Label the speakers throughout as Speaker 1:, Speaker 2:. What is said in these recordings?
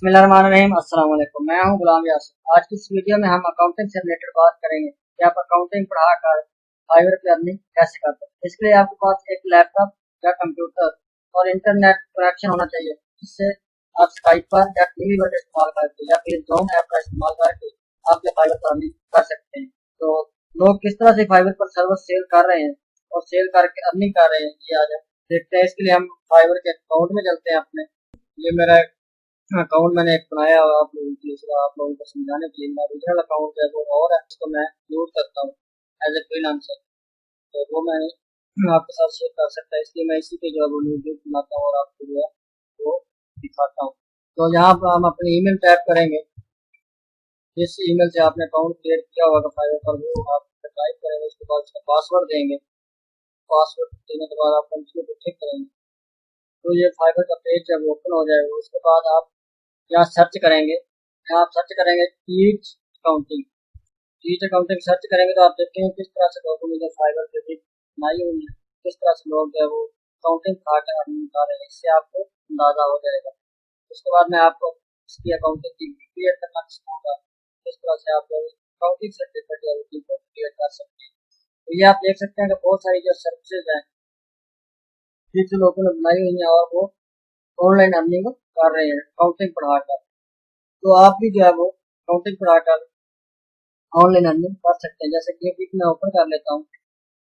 Speaker 1: बिस्मिल्लाहिर्रहमानिर्रहीम। अस्सलाम वालेकुम। मैं हूं गुलाम यासिर। आज की इस वीडियो में हम अकाउंटिंग से रिलेटेड बात करेंगे कि आप अकाउंटिंग पढ़ाकर फाइवर पे अर्निंग कैसे करते हैं। इसके लिए आपके पास एक लैपटॉप या कंप्यूटर और इंटरनेट कनेक्शन होना चाहिए, जिससे आप स्काइप पर या टीवी पर इस्तेमाल करके या फिर जूम ऐप का इस्तेमाल करके आप फाइवर पर अर्निंग कर सकते हैं। तो लोग किस तरह से फाइवर पर सर्विस सेल कर रहे हैं और सेल करके अर्निंग कर रहे हैं, ये आज देखते हैं। इसके लिए हम फाइवर के अकाउंट में चलते हैं अपने। ये मेरा अकाउंट मैंने एक बनाया हुआ आप लोगों के लिए, आप लोगों को समझाने के लिए। मेरा ओरिजिनल अकाउंट है वो और है, उसको मैं यूज करता हूँ एज ए फ्रीलांसर। तो वो मैं आपके साथ शेयर कर सकता है, इसलिए मैं इसी पे जो है वो वीडियो बनाता हूँ और आपको जो है वो दिखाता हूँ। तो यहाँ पर हम अपनी ईमेल टाइप करेंगे। जिस ईमेल से आपने अकाउंट क्रिएट किया होगा फाइवर पर, वो आप टाइप करेंगे। उसके बाद उसका पासवर्ड देंगे। पासवर्ड देने के बाद आप कंटिन्यू पे क्लिक करेंगे तो ये फाइवर का पेज जब ओपन हो जाएगा, उसके बाद आप यहाँ सर्च करेंगे। यहाँ आप सर्च करेंगे teach accounting. Teach accounting search करेंगे तो आप देखेंगे किस तरह से लोगों ने जो फाइबर पे भी बनाई हुई है, किस तरह से लोग जो है वो अकाउंटिंग खाकर अर्निंग कर रहे हैं, इससे आपको अंदाजा हो जाएगा। उसके बाद मैं आपको इसकी अकाउंटिंग की क्रिएट करना सिखाऊंगा, किस तरह से आप अकाउंटिंग सर्टिफिकेट जो है वो क्रिएट कर सकते हैं। तो ये आप देख सकते हैं कि बहुत सारी जो सर्विसेज हैं जिस लोगों ने बनाई हुई है और वो ऑनलाइन अर्निंग कर रहे हैं अकाउंटिंग पढ़ाकर। तो आप भी जो है वो अकाउंटिंग पढ़ाकर ऑनलाइन अर्निंग कर सकते हैं। जैसे कि मैं ओपन कर लेता हूँ।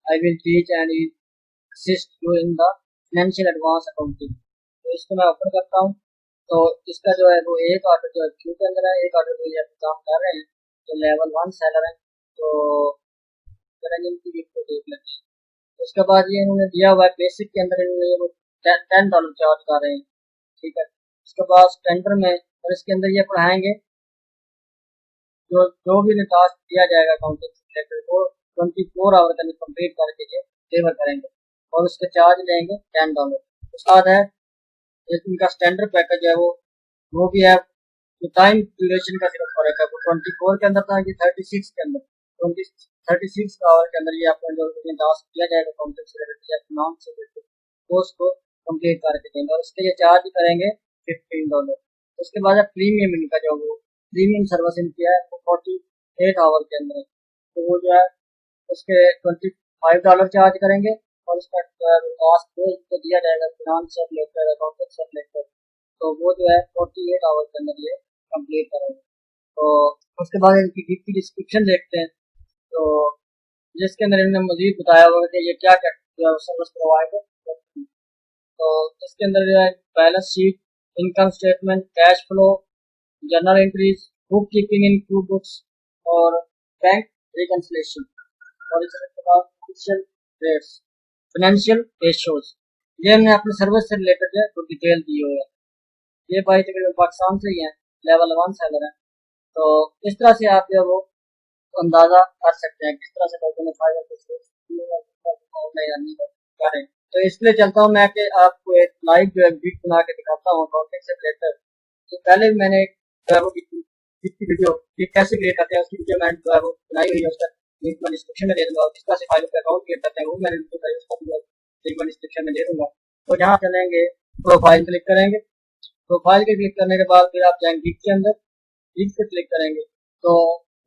Speaker 1: I will teach and assist you in the financial advance accounting. तो इसको मैं ओपन करता हूँ। तो इसका जो है वो एक ऑर्डर जो है क्यू के अंदर है, एक ऑर्डर जो ये काम कर रहे हैं तो लेवल 1 सेलर है। तो इनकी को देख लेते हैं। उसके बाद ये इन्होंने दिया हुआ है बेसिक के अंदर, इन्होंने वो $10 चार्ज कर रहे हैं। ठीक है। उसके बाद स्टैंडर्ड में और इसके अंदर ये पढ़ाएंगे जो भी टास्क दिया जाएगा अकाउंटिंग से रिलेटेड, वो 24 आवर के अंदर कंप्लीट करके ये डिलीवर करेंगे और उसके चार्ज लेंगे $10। उसके बाद है इनका स्टैंडर्ड पैकेज है वो भी है। तो टाइम ड्यूरेशन का सिर्फ फर्क है, वो 24 के अंदर था, ये 36 के अंदर 36 आवर के अंदर ये आपको जो टास्क दिया जाएगा अकाउंटिंग से रिलेटेड या फिनांस से रिलेटेड, वो उसको कंप्लीट करके देंगे और उसके लिए चार्ज करेंगे $15। उसके बाद प्रीमियम इनका जो वो प्रीमियम सर्विस इनकी है वो 48 आवर के अंदर है। तो वो जो है उसके $25 चार्ज करेंगे और उसका टास्क जो दिया जाएगा फिनांस से रिलेटेड अकाउंटिंग से रिलेटेड, तो वो जो है 48 आवर के अंदर ये कंप्लीट करेंगे। तो उसके बाद इनकी गिफ्ट की डिस्क्रिप्शन देखते हैं। तो जिसके अंदर इन्होंने मजीद बताया हुआ है कि ये क्या क्या सर्विस प्रोवाइड करती है। तो इसके अंदर जो है balance sheet, income statement, cash flow, journal entries, bookkeeping in two books और बैंक रिकन्सिलेशन और इसके बाद फाइनेंशियल रेशियोज, ये हमने अपने सर्विस से रिलेटेड है तो डिटेल दी हुई है। ये भाई तकरीबन पाकिस्तान से ही है, लेवल 1 सेलर है। तो इस तरह से आप जो वो अंदाजा कर सकते हैं किस तरह से लोगों ने फाइबर ऑनलाइन अर्निंग करें। तो इसलिए चलता हूँ मैं कि आपको एक लाइव जो है वीडियो बना के दिखाता हूँ अकाउंटिंग से रिलेटेड। तो पहले मैंने वीडियो कैसे क्रिएट करते हैं उसकी वीडियो मैंने जो है वो बनाई हुई है, उसका लिंक मैं डिस्क्रिप्शन में दे दूंगा। किस तरह से फाइबर पे अकाउंट क्रिएट करते हैं वो मैंने लिंक मैं डिस्क्रिप्शन में दे दूंगा। तो जहाँ चलेंगे प्रोफाइल क्लिक करेंगे। प्रोफाइल के क्लिक करने के बाद फिर आप जाएंगे गिग के अंदर, गिग पे क्लिक करेंगे। तो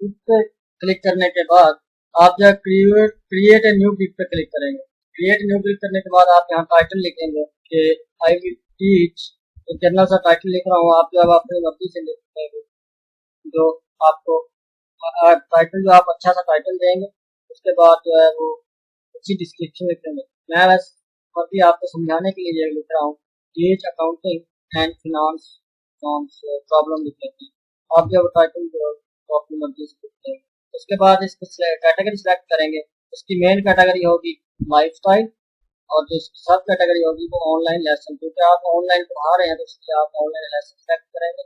Speaker 1: गिग पे क्लिक करने के बाद आप जो क्रिएट ए न्यू गिग पे क्लिक करेंगे। क्रिएट न्यू क्लिक करने के बाद आप यहाँ टाइटल लिखेंगे कि आई विल टीच। एक जनरल सा टाइटल लिख रहा हूँ, आप जो अपनी मर्जी से लिख देंगे जो आपको टाइटल, जो आप अच्छा सा टाइटल देंगे। उसके बाद जो है वो अच्छी डिस्क्रिप्शन लिखेंगे। मैं बस अभी आपको समझाने के लिए लिख रहा हूँ teach accounting and finance problem लिख लेते हैं। आप जब टाइटल जो अपनी मर्जी से लिखते हैं। उसके बाद इसको कैटेगरी सिलेक्ट करेंगे। उसकी मेन कैटेगरी होगी लाइफस्टाइल और जो इसकी सब कैटेगरी होगी वो ऑनलाइन लेसन, क्योंकि आप ऑनलाइन पढ़ा रहे हैं तो इसलिए आप ऑनलाइन लेसन सिलेक्ट करेंगे।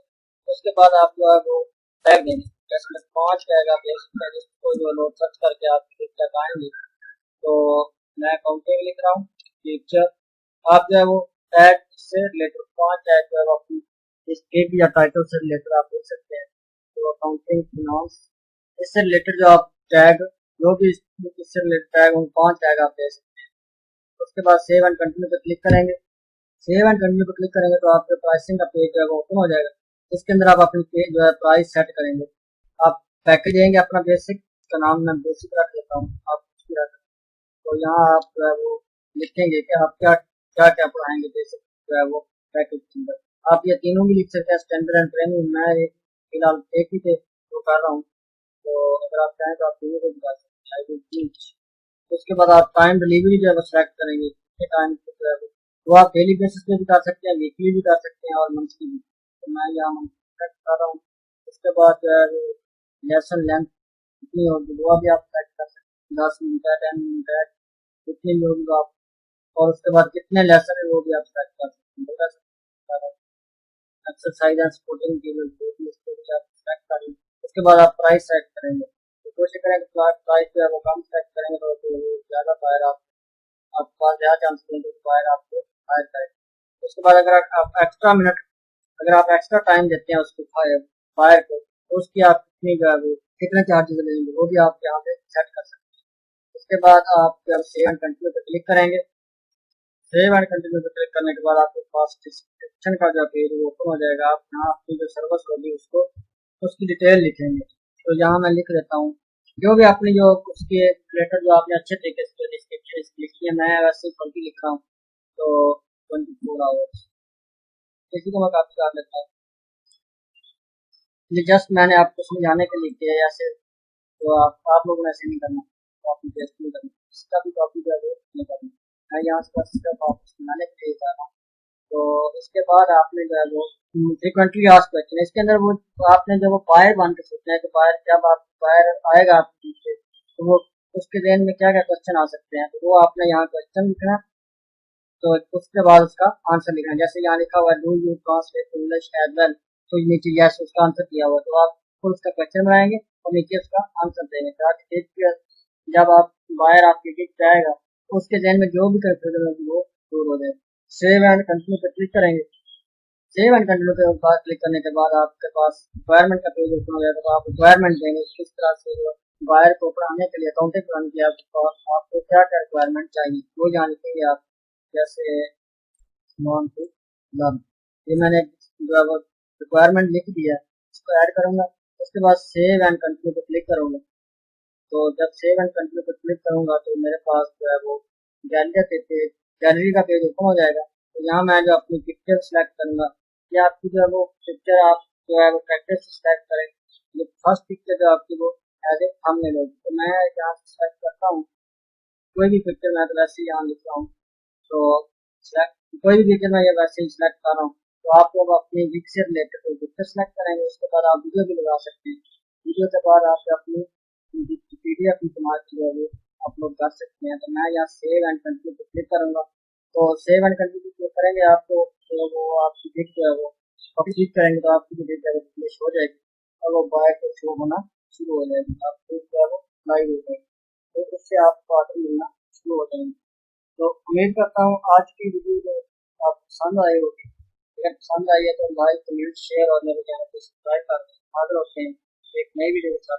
Speaker 1: उसके बाद आप जो है वो टैग देंगे। जैसे 5 टैग आप देख सकते हैं, जिसको जो लोग सर्च करके आप टैग आएंगे। तो मैं अकाउंटिंग लिख रहा हूँ, टीचर। आप जो है वो टैग से रिलेटेड 5 टैग जो है अपनी इसके भी या टाइटल से रिलेटेड आप देख सकते हैं। तो अकाउंटिंग फिनांस इससे रिलेटेड जो आप टैग जो भी इससे रिलेटेड टैग उन 5 टैग आप दे सकते हैं। उसके बाद सेव एंड कंटिन्यू पे क्लिक करेंगे। सेव एंड कंटिन्यू पे क्लिक करेंगे तो आपके प्राइसिंग का पेज जो है वो ओपन हो जाएगा। इसके अंदर आप अपनी जो है प्राइस सेट करेंगे। आप पैकेज देंगे अपना बेसिक, इसका नाम मैं बेसिक रख लेता हूँ, आप कुछ भी रख। तो यहाँ आप जो है वो लिखेंगे कि आप क्या क्या क्या पढ़ाएंगे बेसिक जो है वो पैकेज के अंदर। आप ये तीनों भी लिख सकते हैं, स्टैंडर्ड एंड प्रीमियम। मैं फिलहाल एक ही पे वो कर रहा हूँ, तो अगर आप चाहें तो आप तीनों को भी कर सकते हैं। उसके बाद आप टाइम डिलीवरी जो है वो सिलेक्ट करेंगे, कितने टाइम जो है वो आप डेली बेसिस पे भी कर सकते हैं, वीकली भी कर सकते हैं और मंथली भी। तो मैं यहाँ मंथली सेलेक्ट कर रहा हूँ। उसके बाद जो है वो लेसन लेंथ कितनी होगी वो भी आप सेलेक्ट कर सकते हैं, 10 मिनट है, 10 मिनट है, कितनी भी होगी आप। और उसके बाद कितने लेसन है वो भी आप सेलेक्ट कर सकते हैं। एक्सरसाइज एंड स्पोर्टिंग के लिए जो भी इसको भी आप सेलेक्ट करेंगे। उसके बाद आप प्राइस सेट करेंगे, तो कोशिश करें कि प्राइस जो है वो कम सेट करेंगे तो ज़्यादा बायर आपके पास ज़्यादा चांस रहेंगे कि बायर आपको हायर करें। उसके बाद अगर आप एक्स्ट्रा मिनट, अगर आप एक्स्ट्रा टाइम देते हैं उसको बायर को, तो उसकी आप कितनी जो है वो कितने चार्जेस लेंगे वो भी आप यहाँ पे सेट कर सकते हैं। उसके बाद आप जब सेव एंड कंटिन्यू पर क्लिक करेंगे, सेव एंड कंटिन्यू पर क्लिक करने के बाद आपके पास डिस्क्रिप्शन का जो पेज ओपन हो जाएगा। आप यहाँ अपनी जो सर्विस होगी उसको उसकी डिटेल लिखेंगे। तो यहाँ मैं लिख देता हूँ जो भी आपने जो उसके रिलेटेड जो आपने अच्छे तरीके से डिस्क्रिप्शन लिखी है, मैं वैसे ही लिख रहा हूँ। तो 24 आवर्स इसी को मैं काफी कर लेता हूँ, ये जस्ट मैंने आपको समझाने के लिए किया है। ऐसे तो आप लोगों ने ऐसे नहीं करना, कॉपी पेस्ट नहीं करना, इसका भी कॉपी जो है वो नहीं करना। मैं यहाँ से बस इसका वापस बनाने के लिए जा रहा हूँ। तो इसके बाद आपने जो है वो फ्रीक्वेंटली आस्क्ड क्वेश्चन, इसके अंदर वो आपने जो वो बायर बन के सोचना है कि बायर जब आप बायर आएगा आपके पीछे तो वो उसके ज़हन में क्या क्या क्वेश्चन आ सकते हैं, तो वो आपने यहाँ क्वेश्चन लिखना है। तो उसके बाद उसका आंसर लिखना है। जैसे यहाँ लिखा हुआ है do you translate English as well, तो नीचे यस उसका आंसर दिया हुआ है। तो आप खुद उसका क्वेश्चन बनाएंगे और नीचे उसका आंसर देंगे ताकि जब आप बाहर आपके गिग पे आएगा तो उसके जहन में जो भी कंफ्यूजन होगी वो दूर हो जाए। सेव एंड कंटिन्यू पे क्लिक करेंगे। सेव एंड कंटिन्यू के बाद क्लिक करने के बाद आपके पास रिक्वायरमेंट का पेज ओपन हो जाएगा। तो आप रिक्वायरमेंट देंगे किस तरह से बायर को पढ़ाने के लिए, अकाउंटिंग पढ़ाने के लिए आपको क्या क्या रिक्वायरमेंट चाहिए वो जान लेंगे आप। जैसे नॉन टू लर्न, ये मैंने जो है वो रिक्वायरमेंट लिख दिया है, इसको ऐड करूँगा। उसके बाद सेव एंड कंटिन्यू पे क्लिक करूँगा। तो जब सेव एंड कंटिन्यू पे क्लिक करूँगा तो मेरे पास जो है वो गैलरी का पेज ओपन हो जाएगा। तो यहाँ मैं जो अपनी पिक्चर सेलेक्ट करूँगा, या आपकी जो है वो पिक्चर आप जो है वो प्रैक्टिस सेलेक्ट करें। जो फर्स्ट पिक्चर जो आपकी वो एज ए थंबनेल होगी, तो मैं यहाँ से सेलेक्ट करता हूँ कोई भी पिक्चर, मैं तो वैसे ही यहाँ लिख रहा हूँ। तो कोई भी पिक्चर मैं ये वैसे ही सिलेक्ट कर रहा हूँ। तो आप लोग अपनी गिग से रिलेटेड कोई पिक्चर सेलेक्ट करेंगे, उसके बाद आप वीडियो भी लगा सकते हैं। वीडियो के बाद आप अपनी PDF की समाज जो है वो अपलोड कर सकते हैं। तो मैं यहाँ सेव एंड कंटिन्यू पे क्लिक करूँगा। तो सेव एंड कंटिन्यू क्लिक करेंगे आपको तो वो आपकी गिग जो है वो क्लिक करेंगे तो आपकी गिग जो है फिनिश हो जाएगी और वो बाय को शो होना शुरू हो जाएगी। आपको जो है वो लाइव हो जाएगी, तो उससे आपको ऑर्डर मिलना शुरू हो जाएंगे। तो उम्मीद करता हूँ आज की वीडियो जो आपको पसंद आई होगी। अगर पसंद आई है तो लाइक कमेंट शेयर और मेरे चैनल को सब्सक्राइब कर दें। आगे होते हैं एक नई वीडियो के साथ।